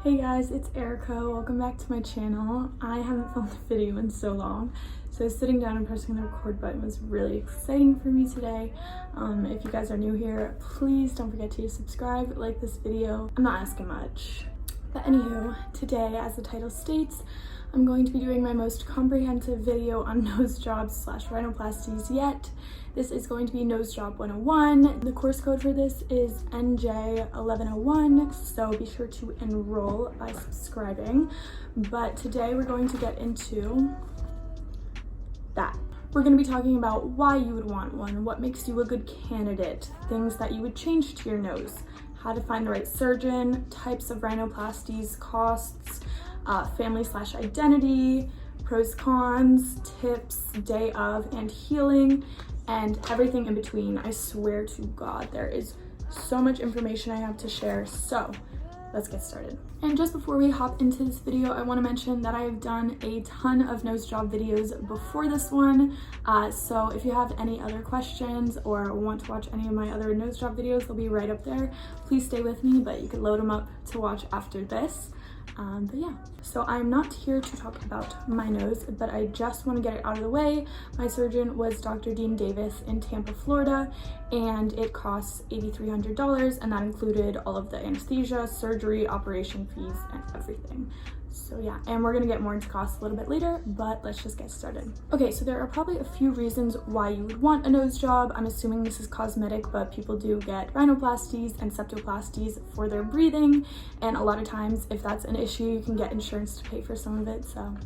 Hey guys, it's Erica. Welcome back to my channel. I haven't filmed a video in so long, so sitting down and pressing the record button was really exciting for me today. If you guys are new here, please don't forget to subscribe, like this video. I'm not asking much. But anywho, today, as the title states, I'm going to be doing my most comprehensive video on nose jobs / rhinoplasties yet. This is going to be Nose Job 101. The course code for this is NJ1101, so be sure to enroll by subscribing. But today we're going to get into that. We're going to be talking about why you would want one, what makes you a good candidate, things that you would change to your nose, how to find the right surgeon, types of rhinoplasties, costs, family / identity, pros, cons, tips, day of, and healing, and everything in between. I swear to God, there is so much information I have to share, so let's get started. And just before we hop into this video, I want to mention that I have done a ton of nose job videos before this one, so if you have any other questions or want to watch any of my other nose job videos, they'll be right up there. Please stay with me, but you can load them up to watch after this. But yeah, so I'm not here to talk about my nose, but I just want to get it out of the way. My surgeon was Dr. Dean Davis in Tampa, Florida, and it costs $8,300, and that included all of the anesthesia, surgery, operation fees, and everything. So yeah, and we're gonna get more into costs a little bit later, but let's just get started. Okay, so there are probably a few reasons why you would want a nose job. I'm assuming this is cosmetic, but people do get rhinoplasties and septoplasties for their breathing, and a lot of times if that's an issue, you can get insurance to pay for some of it, so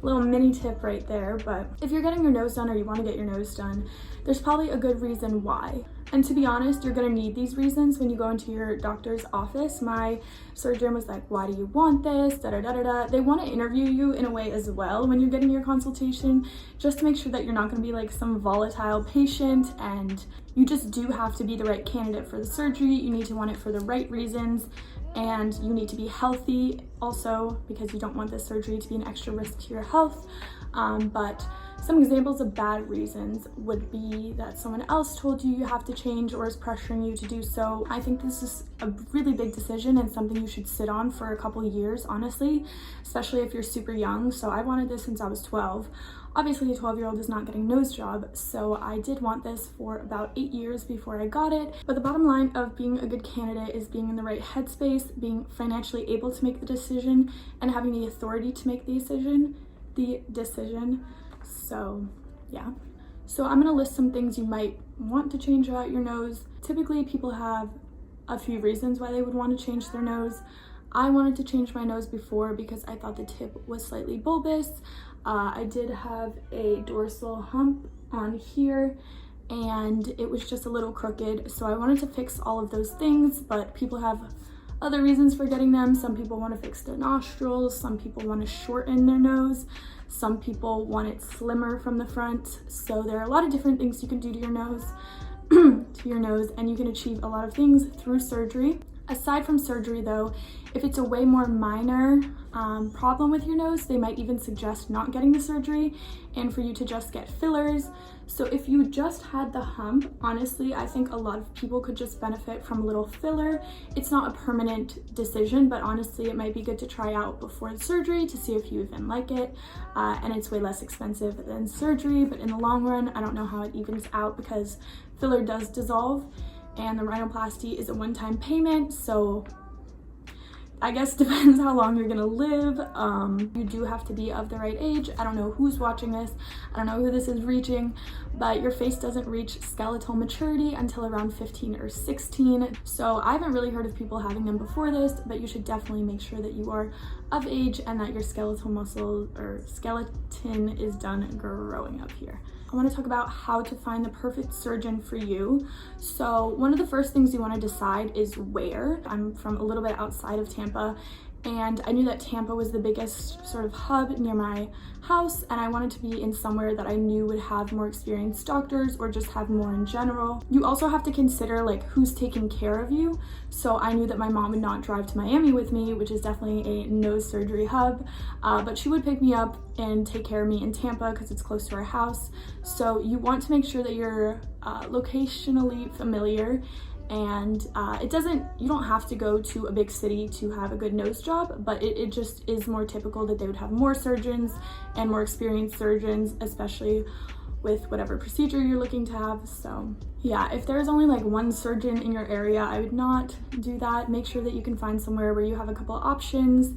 little mini tip right there. But if you're getting your nose done or you want to get your nose done, there's probably a good reason why. And to be honest, you're going to need these reasons when you go into your doctor's office. My surgeon was like, why do you want this? Da, da, da, da, da. They want to interview you in a way as well when you're getting your consultation, just to make sure that you're not going to be like some volatile patient, and you just do have to be the right candidate for the surgery. You need to want it for the right reasons, and you need to be healthy also, because you don't want this surgery to be an extra risk to your health. But some examples of bad reasons would be that someone else told you you have to change or is pressuring you to do so. I think this is a really big decision and something you should sit on for a couple years, honestly, especially if you're super young. So I wanted this since I was 12. Obviously, a 12-year-old is not getting nose job, so I did want this for about 8 years before I got it. But the bottom line of being a good candidate is being in the right headspace, being financially able to make the decision, and having the authority to make the decision. So yeah. So I'm gonna list some things you might want to change about your nose. Typically, people have a few reasons why they would want to change their nose. I wanted to change my nose before because I thought the tip was slightly bulbous. I did have a dorsal hump on here, and it was just a little crooked, so I wanted to fix all of those things, but people have other reasons for getting them. Some people want to fix their nostrils, some people want to shorten their nose, some people want it slimmer from the front. So there are a lot of different things you can do to your nose, and you can achieve a lot of things through surgery. Aside from surgery though, if it's a way more minor problem with your nose, they might even suggest not getting the surgery and for you to just get fillers. So if you just had the hump, honestly, I think a lot of people could just benefit from a little filler. It's not a permanent decision, but honestly, it might be good to try out before the surgery to see if you even like it. And it's way less expensive than surgery, but in the long run, I don't know how it evens out because filler does dissolve, and the rhinoplasty is a one-time payment, so I guess depends how long you're gonna live. You do have to be of the right age. I don't know who's watching this, I don't know who this is reaching, but your face doesn't reach skeletal maturity until around 15 or 16. So I haven't really heard of people having them before this, but you should definitely make sure that you are of age and that your skeletal muscle or skeleton is done growing up here. I want to talk about how to find the perfect surgeon for you. So one of the first things you want to decide is where. I'm from a little bit outside of Tampa, and I knew that Tampa was the biggest sort of hub near my house, and I wanted to be in somewhere that I knew would have more experienced doctors or just have more in general. You also have to consider like who's taking care of you. So I knew that my mom would not drive to Miami with me, which is definitely a nose surgery hub, but she would pick me up and take care of me in Tampa because it's close to our house. So you want to make sure that you're locationally familiar and you don't have to go to a big city to have a good nose job, but it just is more typical that they would have more surgeons and more experienced surgeons, especially with whatever procedure you're looking to have. So yeah, if there's only like one surgeon in your area, I would not do that. Make sure that you can find somewhere where you have a couple options.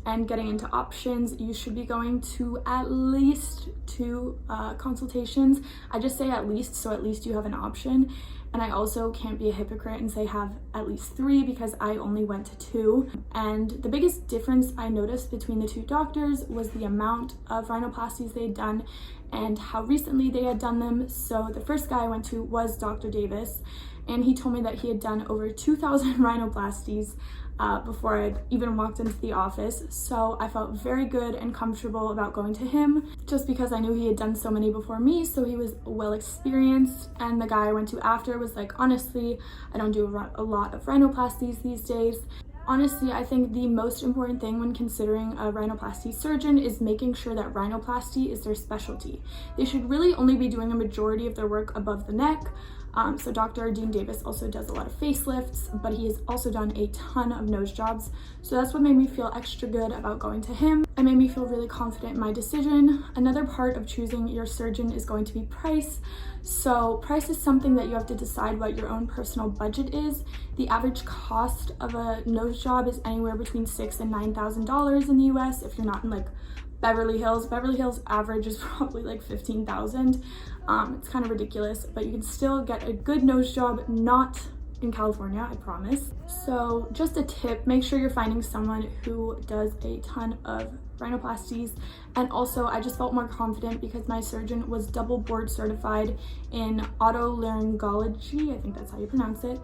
And getting into options, you should be going to at least 2 consultations. I just say at least, so at least you have an option. And I also can't be a hypocrite and say have at least 3, because I only went to 2. And the biggest difference I noticed between the 2 doctors was the amount of rhinoplasties they had done and how recently they had done them. So the first guy I went to was Dr. Davis, and he told me that he had done over 2,000 rhinoplasties before I'd even walked into the office. So I felt very good and comfortable about going to him, just because I knew he had done so many before me, so he was well experienced. And the guy I went to after was like, honestly, I don't do a lot of rhinoplasties these days. Honestly, I think the most important thing when considering a rhinoplasty surgeon is making sure that rhinoplasty is their specialty. They should really only be doing a majority of their work above the neck. So Dr. Dean Davis also does a lot of facelifts, but he has also done a ton of nose jobs. So that's what made me feel extra good about going to him. It made me feel really confident in my decision. Another part of choosing your surgeon is going to be price. So price is something that you have to decide what your own personal budget is. The average cost of a nose job is anywhere between $6,000 and $9,000 in the US if you're not in like Beverly Hills. Beverly Hills average is probably like 15,000. It's kind of ridiculous, but you can still get a good nose job, not in California, I promise. So just a tip, make sure you're finding someone who does a ton of rhinoplasties. And also I just felt more confident because my surgeon was double board certified in otolaryngology, I think that's how you pronounce it,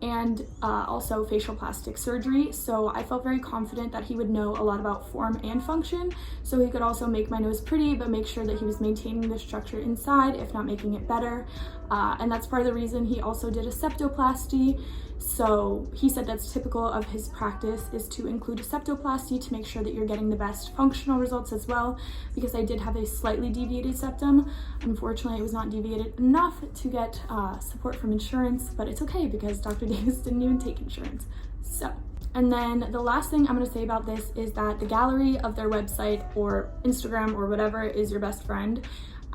and also facial plastic surgery. So I felt very confident that he would know a lot about form and function, so he could also make my nose pretty but make sure that he was maintaining the structure inside, if not making it better. And that's part of the reason he also did a septoplasty. So he said that's typical of his practice, is to include a septoplasty to make sure that you're getting the best functional results as well, because I did have a slightly deviated septum. Unfortunately, it was not deviated enough to get support from insurance, but it's okay because Dr. Davis didn't even take insurance. So, and then the last thing I'm going to say about this is that the gallery of their website or Instagram or whatever is your best friend.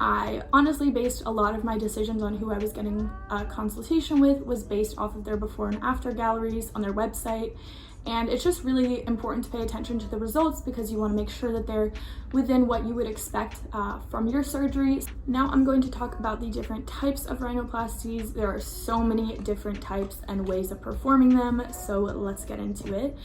I honestly based a lot of my decisions on who I was getting a consultation with was based off of their before and after galleries on their website. And it's just really important to pay attention to the results because you want to make sure that they're within what you would expect from your surgery. Now I'm going to talk about the different types of rhinoplasties. There are so many different types and ways of performing them, so let's get into it.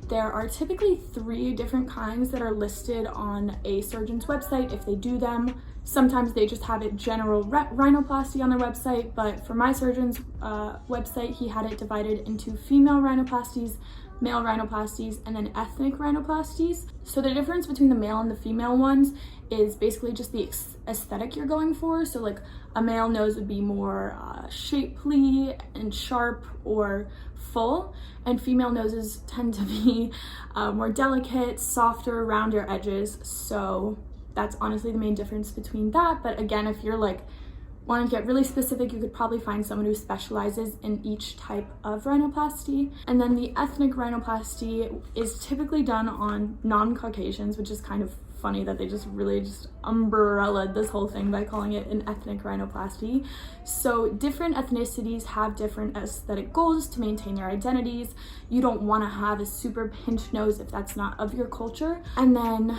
There are typically 3 different kinds that are listed on a surgeon's website if they do them. Sometimes they just have it general rhinoplasty on their website, but for my surgeon's website, he had it divided into female rhinoplasties, male rhinoplasties, and then ethnic rhinoplasties. So the difference between the male and the female ones is basically just the aesthetic you're going for. So like a male nose would be more shapely and sharp or full, and female noses tend to be more delicate, softer, rounder edges. So that's honestly the main difference between that. But again, if you're like want to get really specific, you could probably find someone who specializes in each type of rhinoplasty. And then the ethnic rhinoplasty is typically done on non-Caucasians, which is kind of funny that they just umbrellaed this whole thing by calling it an ethnic rhinoplasty. So different ethnicities have different aesthetic goals to maintain their identities. You don't want to have a super pinched nose if that's not of your culture. And then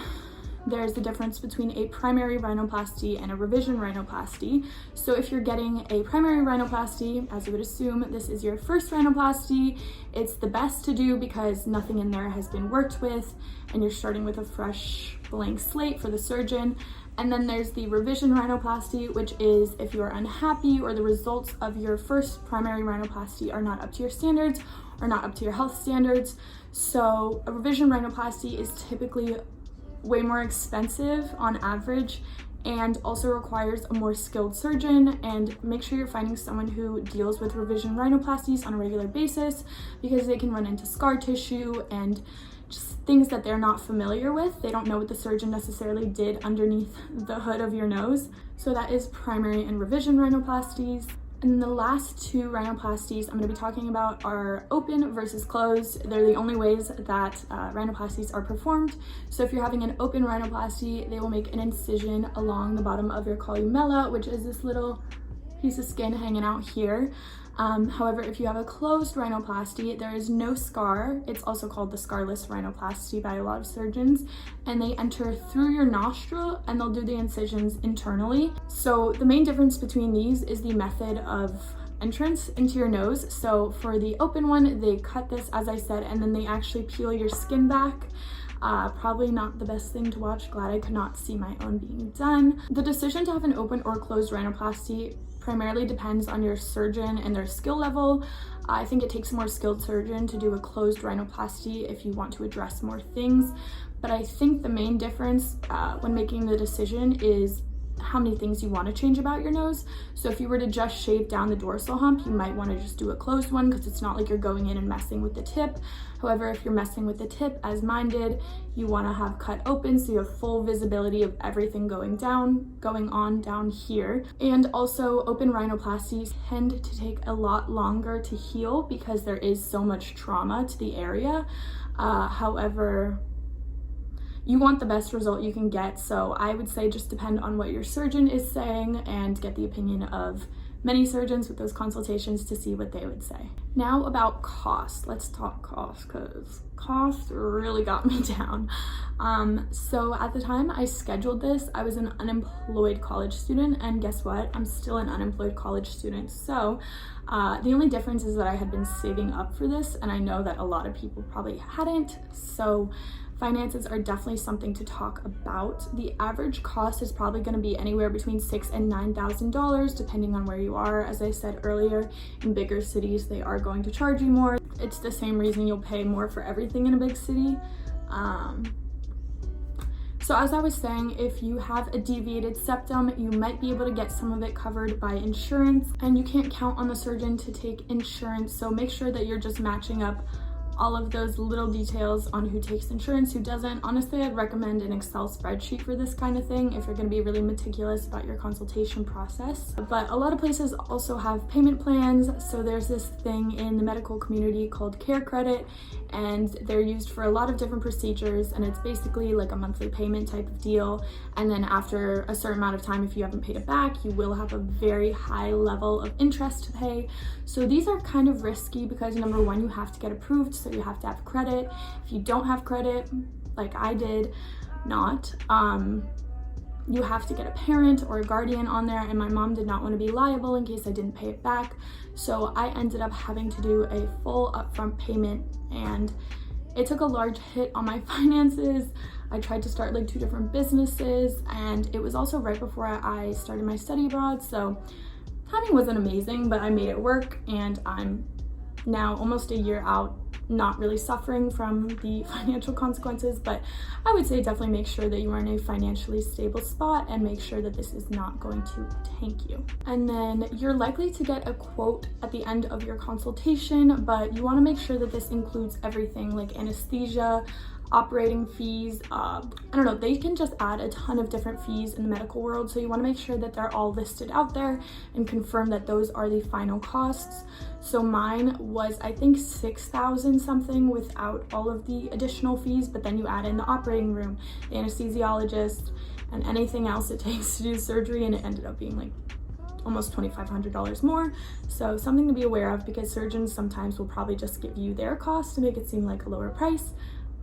there's the difference between a primary rhinoplasty and a revision rhinoplasty. So if you're getting a primary rhinoplasty, as you would assume, this is your first rhinoplasty. It's the best to do because nothing in there has been worked with and you're starting with a fresh blank slate for the surgeon. And then there's the revision rhinoplasty, which is if you're unhappy or the results of your first primary rhinoplasty are not up to your standards or not up to your health standards. So a revision rhinoplasty is typically way more expensive on average and also requires a more skilled surgeon. And make sure you're finding someone who deals with revision rhinoplasties on a regular basis because they can run into scar tissue and just things that they're not familiar with. They don't know what the surgeon necessarily did underneath the hood of your nose. So that is primary and revision rhinoplasties. And then the last two rhinoplasties I'm going to be talking about are open versus closed. They're the only ways that rhinoplasties are performed. So if you're having an open rhinoplasty, they will make an incision along the bottom of your columella, which is this little piece of skin hanging out here. However, if you have a closed rhinoplasty, there is no scar. It's also called the scarless rhinoplasty by a lot of surgeons, and they enter through your nostril and they'll do the incisions internally. So the main difference between these is the method of entrance into your nose. So for the open one, they cut this, as I said, and then they actually peel your skin back. Probably not the best thing to watch. Glad I could not see my own being done. The decision to have an open or closed rhinoplasty primarily depends on your surgeon and their skill level. I think it takes a more skilled surgeon to do a closed rhinoplasty if you want to address more things. But I think the main difference when making the decision is how many things you want to change about your nose. So if you were to just shave down the dorsal hump, you might want to just do a closed one because it's not like you're going in and messing with the tip. However, if you're messing with the tip, as mine did, you want to have cut open so you have full visibility of everything going on down here. And also, open rhinoplasties tend to take a lot longer to heal because there is so much trauma to the area. However, you want the best result you can get, so I would say just depend on what your surgeon is saying and get the opinion of many surgeons with those consultations to see what they would say. Now about cost. Let's talk cost because cost really got me down. So at the time I scheduled this, I was an unemployed college student, and guess what? I'm still an unemployed college student. So the only difference is that I had been saving up for this, and I know that a lot of people probably hadn't. So finances are definitely something to talk about. The average cost is probably going to be anywhere between $6,000 and $9,000 depending on where you are. As I said earlier, in bigger cities they are going to charge you more. It's the same reason you'll pay more for everything in a big city. So as I was saying, if you have a deviated septum, you might be able to get some of it covered by insurance, and you can't count on the surgeon to take insurance, so make sure that you're just matching up all of those little details on who takes insurance, who doesn't. Honestly, I'd recommend an Excel spreadsheet for this kind of thing if you're going to be really meticulous about your consultation process. But a lot of places also have payment plans. So there's this thing in the medical community called Care Credit, and they're used for a lot of different procedures, and it's basically like a monthly payment type of deal. And then after a certain amount of time, if you haven't paid it back, you will have a very high level of interest to pay. So these are kind of risky because number one, you have to get approved, so you have to have credit. If you don't have credit, like I did not, you have to get a parent or a guardian on there, and my mom did not want to be liable in case I didn't pay it back. So I ended up having to do a full upfront payment, and it took a large hit on my finances. I tried to start like 2 different businesses, and it was also right before I started my study abroad, so timing wasn't amazing, but I made it work, and I'm now almost a year out, not really suffering from the financial consequences. But I would say definitely make sure that you are in a financially stable spot and make sure that this is not going to tank you. And then you're likely to get a quote at the end of your consultation, but you want to make sure that this includes everything like anesthesia, operating fees, I don't know, they can just add a ton of different fees in the medical world, so you want to make sure that they're all listed out there and confirm that those are the final costs. So mine was, I think, $6,000 something without all of the additional fees, but then you add in the operating room, the anesthesiologist, and anything else it takes to do surgery, and it ended up being like almost $2,500 more. So something to be aware of, because surgeons sometimes will probably just give you their cost to make it seem like a lower price.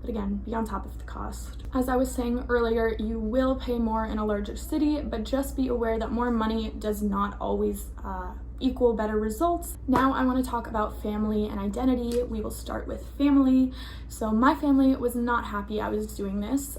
But again, be on top of the cost. As I was saying earlier, you will pay more in a larger city, but just be aware that more money does not always equal better results. Now I want to talk about family and identity. We will start with family. So my family was not happy I was doing this.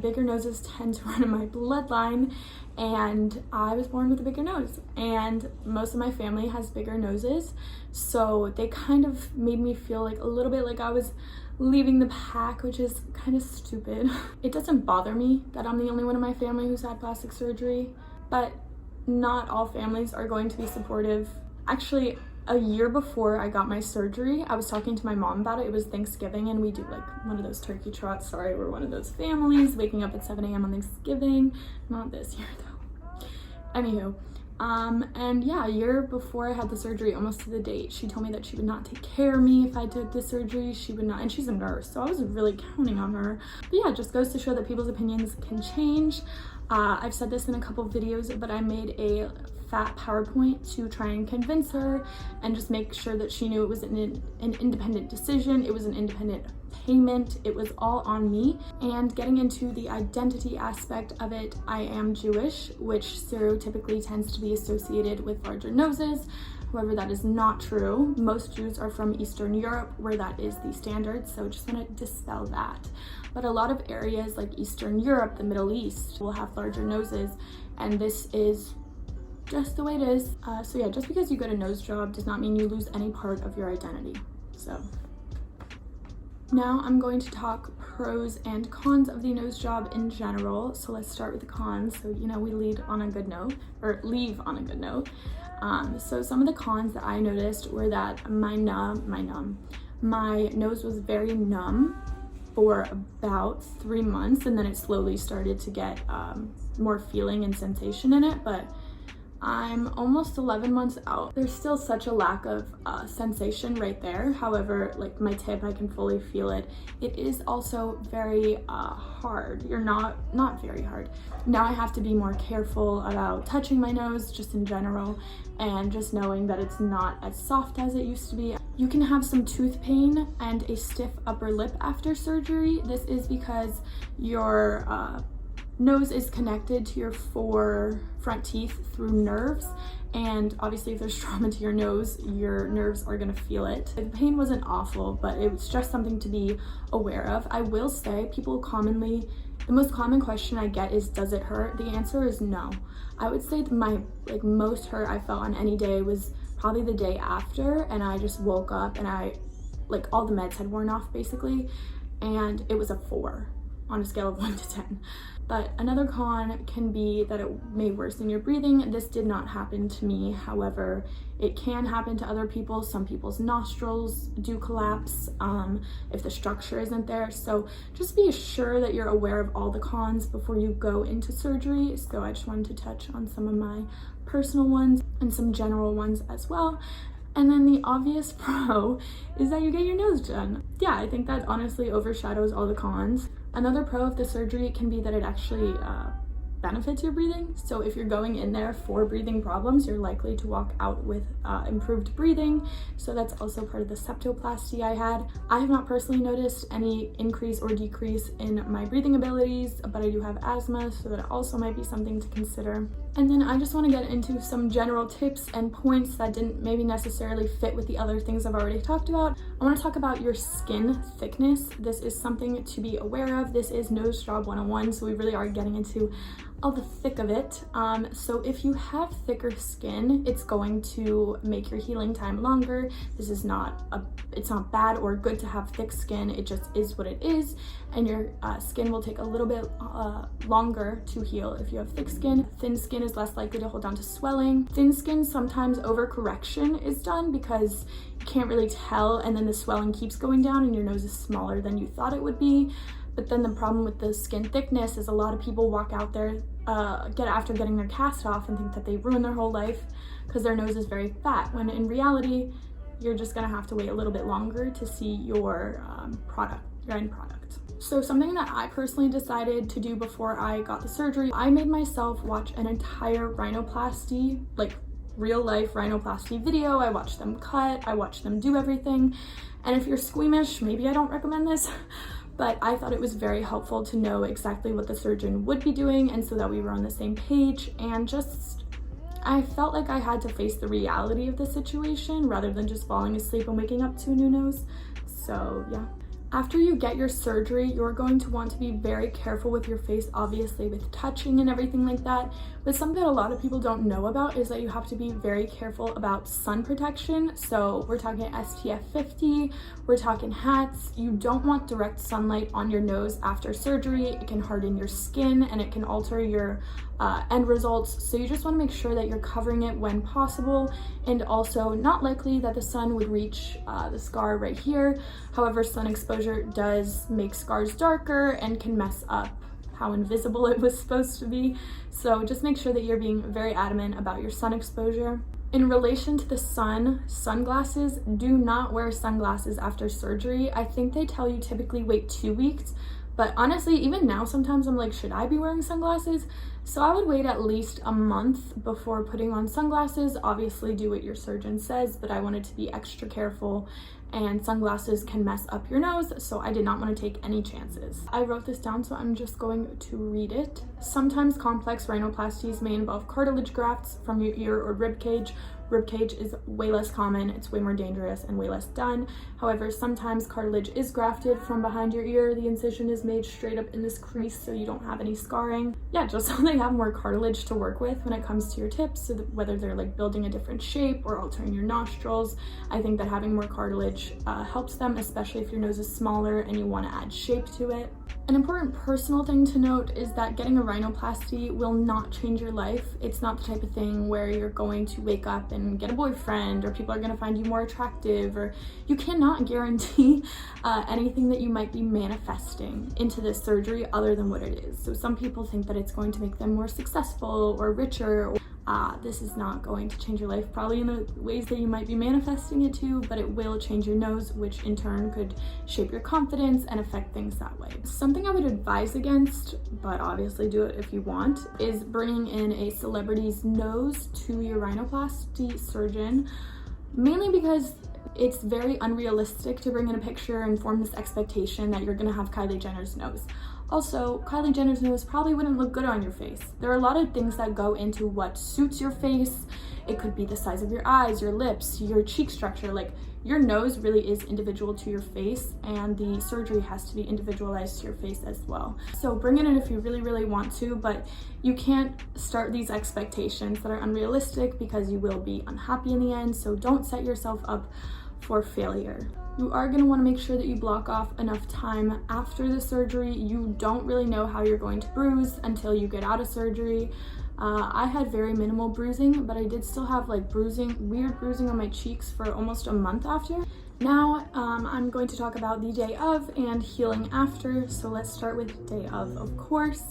Bigger noses tend to run in my bloodline, and I was born with a bigger nose, and most of my family has bigger noses, so they kind of made me feel like a little bit like I was leaving the pack, which is kind of stupid. It doesn't bother me that I'm the only one in my family who's had plastic surgery, but not all families are going to be supportive. Actually, a year before I got my surgery, I was talking to my mom about it. It was Thanksgiving, and we do like one of those turkey trots. Sorry, we're one of those families waking up at 7 a.m. on Thanksgiving. Not this year though. Anywho, And yeah, a year before I had the surgery, almost to the date, she told me that she would not take care of me if I did the surgery. She would not, and she's a nurse, so I was really counting on her. But yeah, it just goes to show that people's opinions can change. I've said this in a couple videos, but I made a fat PowerPoint to try and convince her and just make sure that she knew it was an independent decision. It was an independent payment. It was all on me. And getting into the identity aspect of it, I am Jewish, which stereotypically tends to be associated with larger noses. However, that is not true. Most Jews are from Eastern Europe, where that is the standard, so just want to dispel that. But a lot of areas like Eastern Europe, the Middle East, will have larger noses, and this is just the way it is. So yeah, just because you get a nose job does not mean you lose any part of your identity. So now I'm going to talk pros and cons of the nose job in general. So let's start with the cons. So, you know, we leave on a good note. So some of the cons that I noticed were that my nose was very numb for about 3 months, and then it slowly started to get more feeling and sensation in it. But I'm almost 11 months out. There's still such a lack of sensation right there. However, like my tip, I can fully feel it. It is also very hard. Not very hard. Now I have to be more careful about touching my nose just in general, and just knowing that it's not as soft as it used to be. You can have some tooth pain and a stiff upper lip after surgery. This is because your nose is connected to your 4 front teeth through nerves, and obviously if there's trauma to your nerves are gonna feel it. The pain wasn't awful, but it was just something to be aware of. I will say the most common question I get is, does it hurt? The answer is no. I would say my most hurt I felt on any day was probably the day after, and I just woke up and all the meds had worn off basically, and it was a 4 on a scale of 1 to 10. But another con can be that it may worsen your breathing. This did not happen to me. However, it can happen to other people. Some people's nostrils do collapse if the structure isn't there. So just be sure that you're aware of all the cons before you go into surgery. So I just wanted to touch on some of my personal ones and some general ones as well. And then the obvious pro is that you get your nose done. Yeah, I think that honestly overshadows all the cons. Another pro of the surgery can be that it actually benefits your breathing. So if you're going in there for breathing problems, you're likely to walk out with improved breathing. So that's also part of the septoplasty I had. I have not personally noticed any increase or decrease in my breathing abilities, but I do have asthma, so that also might be something to consider. And then I just want to get into some general tips and points that didn't maybe necessarily fit with the other things I've already talked about. I want to talk about your skin thickness. This is something to be aware of. This is Nose Job 101, so we really are getting into all the thick of it. So if you have thicker skin, it's going to make your healing time longer. This is it's not bad or good to have thick skin. It just is what it is, and your skin will take a little bit longer to heal if you have thick skin. Thin skin is less likely to hold on to swelling. Thin skin, sometimes overcorrection is done because you can't really tell, and then the swelling keeps going down and your nose is smaller than you thought it would be. But then the problem with the skin thickness is a lot of people walk out there after getting their cast off and think that they ruin their whole life because their nose is very fat, when in reality you're just gonna have to wait a little bit longer to see your end product. So something that I personally decided to do before I got the surgery, I made myself watch an entire rhinoplasty, real life rhinoplasty video. I watched them cut, I watched them do everything. And if you're squeamish, maybe I don't recommend this, but I thought it was very helpful to know exactly what the surgeon would be doing, and so that we were on the same page, and I felt like I had to face the reality of the situation rather than just falling asleep and waking up to a new nose. So yeah. After you get your surgery, you're going to want to be very careful with your face, obviously with touching and everything like that. But something that a lot of people don't know about is that you have to be very careful about sun protection. So we're talking SPF 50, we're talking hats. You don't want direct sunlight on your nose after surgery. It can harden your skin and it can alter your end results. So you just want to make sure that you're covering it when possible, and also not likely that the sun would reach the scar right here. However, sun exposure does make scars darker and can mess up how invisible it was supposed to be. So just make sure that you're being very adamant about your sun exposure. In relation to the sun, sunglasses, do not wear sunglasses after surgery. I think they tell you typically wait 2 weeks, but honestly, even now, sometimes I'm like, should I be wearing sunglasses? So I would wait at least a month before putting on sunglasses. Obviously, do what your surgeon says, but I wanted to be extra careful, and sunglasses can mess up your nose, so I did not want to take any chances. I wrote this down, so I'm just going to read it. Sometimes complex rhinoplasties may involve cartilage grafts from your ear or rib cage. Rib cage is way less common, it's way more dangerous and way less done. However, sometimes cartilage is grafted from behind your ear. The incision is made straight up in this crease so you don't have any scarring. Yeah, just so they have more cartilage to work with when it comes to your tips, so that whether they're like building a different shape or altering your nostrils, I think that having more cartilage helps them, especially if your nose is smaller and you want to add shape to it. An important personal thing to note is that getting a rhinoplasty will not change your life. It's not the type of thing where you're going to wake up and get a boyfriend, or people are going to find you more attractive, or you cannot guarantee anything that you might be manifesting into this surgery other than what it is. So some people think that it's going to make them more successful or richer. This is not going to change your life probably in the ways that you might be manifesting it to, but it will change your nose, which in turn could shape your confidence and affect things that way. Something I would advise against, but obviously do it if you want, is bringing in a celebrity's nose to your rhinoplasty surgeon, mainly because it's very unrealistic to bring in a picture and form this expectation that you're gonna have Kylie Jenner's nose. Also, Kylie Jenner's nose probably wouldn't look good on your face. There are a lot of things that go into what suits your face. It could be the size of your eyes, your lips, your cheek structure. Like, your nose really is individual to your face, and the surgery has to be individualized to your face as well. So bring it in if you really, really want to, but you can't start these expectations that are unrealistic because you will be unhappy in the end. So don't set yourself up for failure. You are going to want to make sure that you block off enough time after the surgery. You don't really know how you're going to bruise until you get out of surgery. I had very minimal bruising, but I did still have like weird bruising on my cheeks for almost a month after. Now I'm going to talk about the day of and healing after. So let's start with day of course.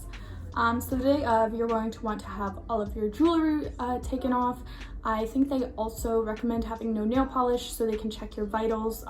So the day of, you're going to want to have all of your jewelry taken off. I think they also recommend having no nail polish so they can check your vitals.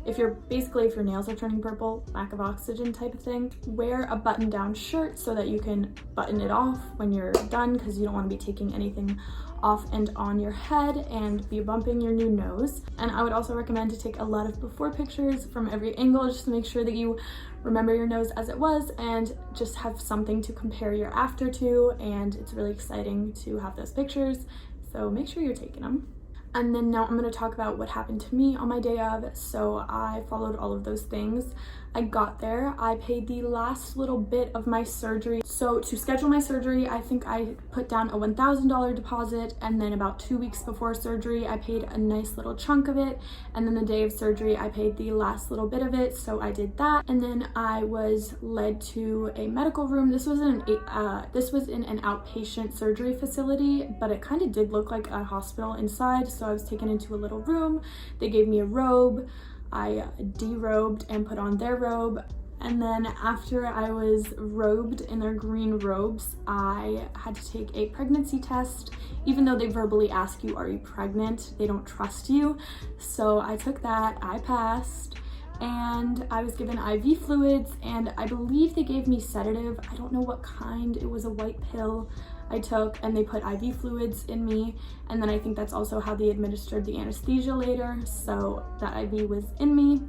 If your nails are turning purple, lack of oxygen type of thing. Wear a button-down shirt so that you can button it off when you're done, because you don't want to be taking anything off and on your head and be bumping your new nose. And I would also recommend to take a lot of before pictures from every angle, just to make sure that you remember your nose as it was and just have something to compare your after to. And it's really exciting to have those pictures, so make sure you're taking them. And then now I'm going to talk about what happened to me on my day of. So I followed all of those things. I got there, I paid the last little bit of my surgery. So to schedule my surgery, I think I put down a $1,000 deposit, and then about 2 weeks before surgery, I paid a nice little chunk of it. And then the day of surgery, I paid the last little bit of it. So I did that. And then I was led to a medical room. This was in an outpatient surgery facility, but it kind of did look like a hospital inside. So I was taken into a little room. They gave me a robe. I derobed and put on their robe, and then after I was robed in their green robes, I had to take a pregnancy test. Even though they verbally ask you, are you pregnant? They don't trust you. So I took that, I passed, and I was given IV fluids, and I believe they gave me sedative. I don't know what kind. It was a white pill I took, and they put IV fluids in me, and then I think that's also how they administered the anesthesia later, so that IV was in me.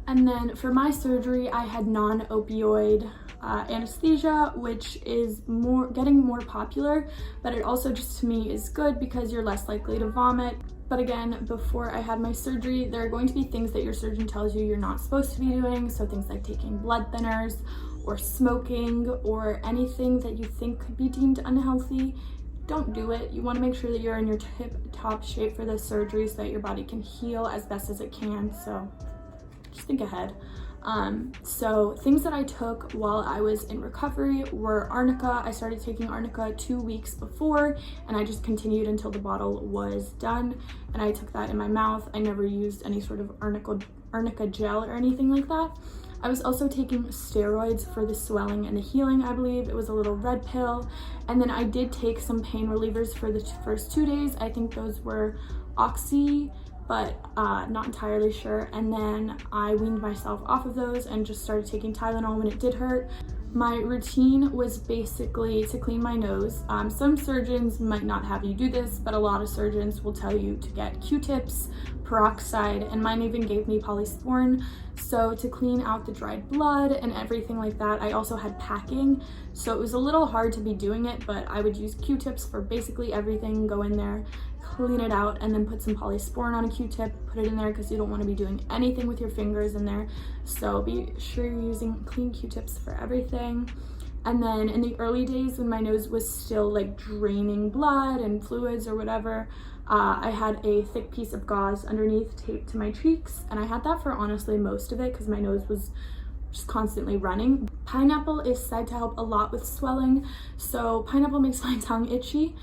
And then for my surgery, I had non-opioid anesthesia, which is getting more popular, but it also just to me is good because you're less likely to vomit. But again, before I had my surgery, there are going to be things that your surgeon tells you you're not supposed to be doing, so things like taking blood thinners, or smoking, or anything that you think could be deemed unhealthy. Don't do it. You want to make sure that you're in your tip-top shape for the surgery so that your body can heal as best as it can, so just think ahead. So things that I took while I was in recovery were arnica. I started taking arnica 2 weeks before, and I just continued until the bottle was done, and I took that in my mouth. I never used any sort of arnica gel or anything like that. I was also taking steroids for the swelling and the healing, I believe. It was a little red pill. And then I did take some pain relievers for the first 2 days. I think those were Oxy, but not entirely sure. And then I weaned myself off of those and just started taking Tylenol when it did hurt. My routine was basically to clean my nose. Some surgeons might not have you do this, but a lot of surgeons will tell you to get Q-tips, peroxide, and mine even gave me polysporin. So to clean out the dried blood and everything like that. I also had packing, so it was a little hard to be doing it, but I would use Q-tips for basically everything. Go in there, clean it out, and then put some polysporin on a Q-tip, put it in there because you don't want to be doing anything with your fingers in there. So be sure you're using clean Q-tips for everything. And then in the early days when my nose was still like draining blood and fluids or whatever, I had a thick piece of gauze underneath taped to my cheeks, and I had that for honestly most of it because my nose was just constantly running. Pineapple is said to help a lot with swelling, so pineapple makes my tongue itchy.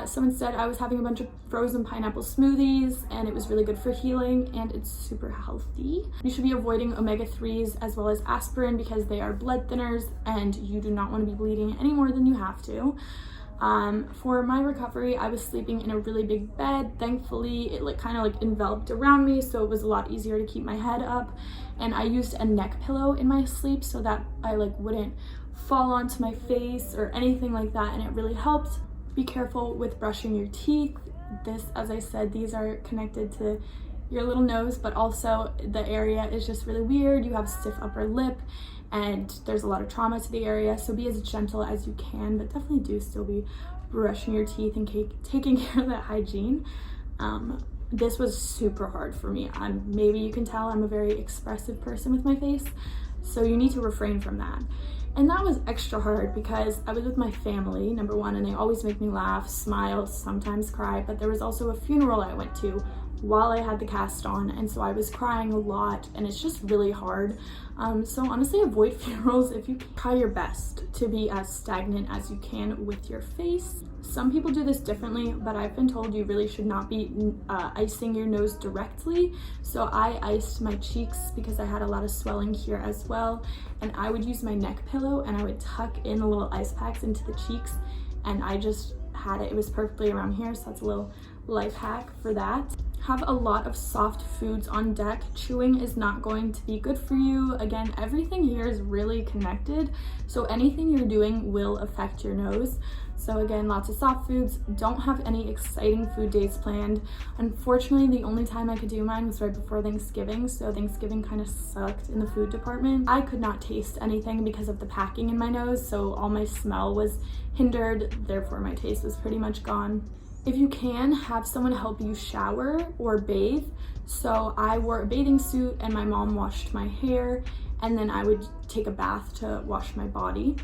Someone said I was having a bunch of frozen pineapple smoothies and it was really good for healing, and it's super healthy. You should be avoiding omega-3s as well as aspirin because they are blood thinners and you do not want to be bleeding any more than you have to. For my recovery, I was sleeping in a really big bed. Thankfully, it kind of enveloped around me, so it was a lot easier to keep my head up. And I used a neck pillow in my sleep so that I wouldn't fall onto my face or anything like that, and it really helped. Be careful with brushing your teeth. This, as I said, these are connected to your little nose, but also the area is just really weird. You have stiff upper lip and there's a lot of trauma to the area, so be as gentle as you can, but definitely do still be brushing your teeth and taking care of that hygiene. This was super hard for me. Maybe you can tell I'm a very expressive person with my face, so you need to refrain from that. And that was extra hard because I was with my family, number one, and they always make me laugh, smile, sometimes cry, but there was also a funeral I went to while I had the cast on, and so I was crying a lot, and it's just really hard. So honestly, avoid funerals if you can. Try your best to be as stagnant as you can with your face. Some people do this differently, but I've been told you really should not be icing your nose directly. So I iced my cheeks because I had a lot of swelling here as well, and I would use my neck pillow and I would tuck in the little ice packs into the cheeks, and I just had it. It was perfectly around here, so that's a little life hack for that. Have a lot of soft foods on deck. Chewing is not going to be good for you. Again, everything here is really connected, so anything you're doing will affect your nose. So again, lots of soft foods. Don't have any exciting food days planned. Unfortunately, the only time I could do mine was right before Thanksgiving, so Thanksgiving kind of sucked in the food department. I could not taste anything because of the packing in my nose, so all my smell was hindered, therefore my taste was pretty much gone. If you can, have someone help you shower or bathe. So I wore a bathing suit and my mom washed my hair, and then I would take a bath to wash my body.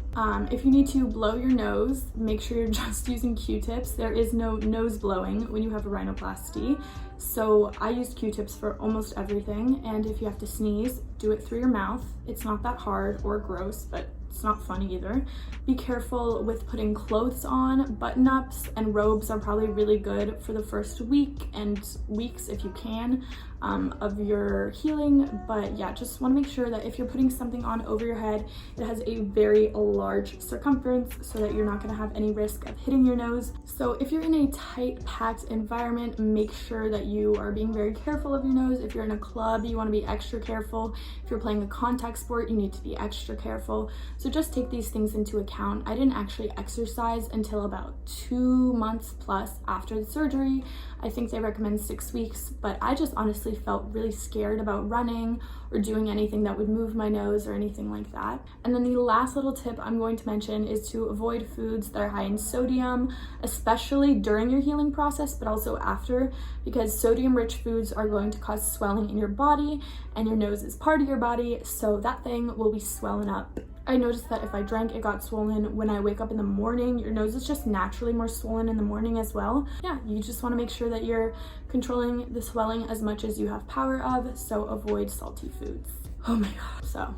If you need to blow your nose, make sure you're just using Q-tips. There is no nose blowing when you have a rhinoplasty. So I used Q-tips for almost everything, and if you have to sneeze, do it through your mouth. It's not that hard or gross, but it's not fun either. Be careful with putting clothes on. Button-ups and robes are probably really good for the first week and weeks if you can of your healing, but yeah, just want to make sure that if you're putting something on over your head, it has a very large circumference so that you're not going to have any risk of hitting your nose. So if you're in a tight packed environment, make sure that you are being very careful of your nose. If you're in a club, you want to be extra careful. If you're playing a contact sport, you need to be extra careful. So just take these things into account. I didn't actually exercise until about 2 months plus after the surgery. I think they recommend 6 weeks, but I just honestly felt really scared about running or doing anything that would move my nose or anything like that. And then the last little tip I'm going to mention is to avoid foods that are high in sodium, especially during your healing process, but also after, because sodium-rich foods are going to cause swelling in your body, and your nose is part of your body, so that thing will be swelling up. I noticed that if I drank, it got swollen when I wake up in the morning. Your nose is just naturally more swollen in the morning as well. Yeah, you just want to make sure that you're controlling the swelling as much as you have power of, so avoid salty foods. Oh my god. So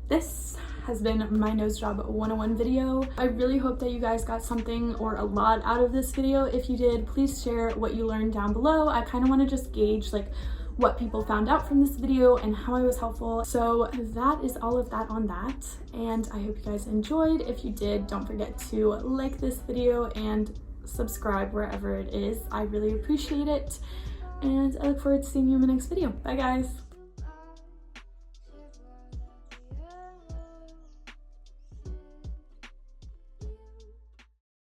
this has been my nose job 101 video. I really hope that you guys got something or a lot out of this video. If you did, please share what you learned down below. I kind of want to just gauge what people found out from this video and how I was helpful. So that is all of that on that, and I hope you guys enjoyed. If you did, don't forget to like this video and subscribe wherever it is. I really appreciate it, and I look forward to seeing you in my next video. Bye guys.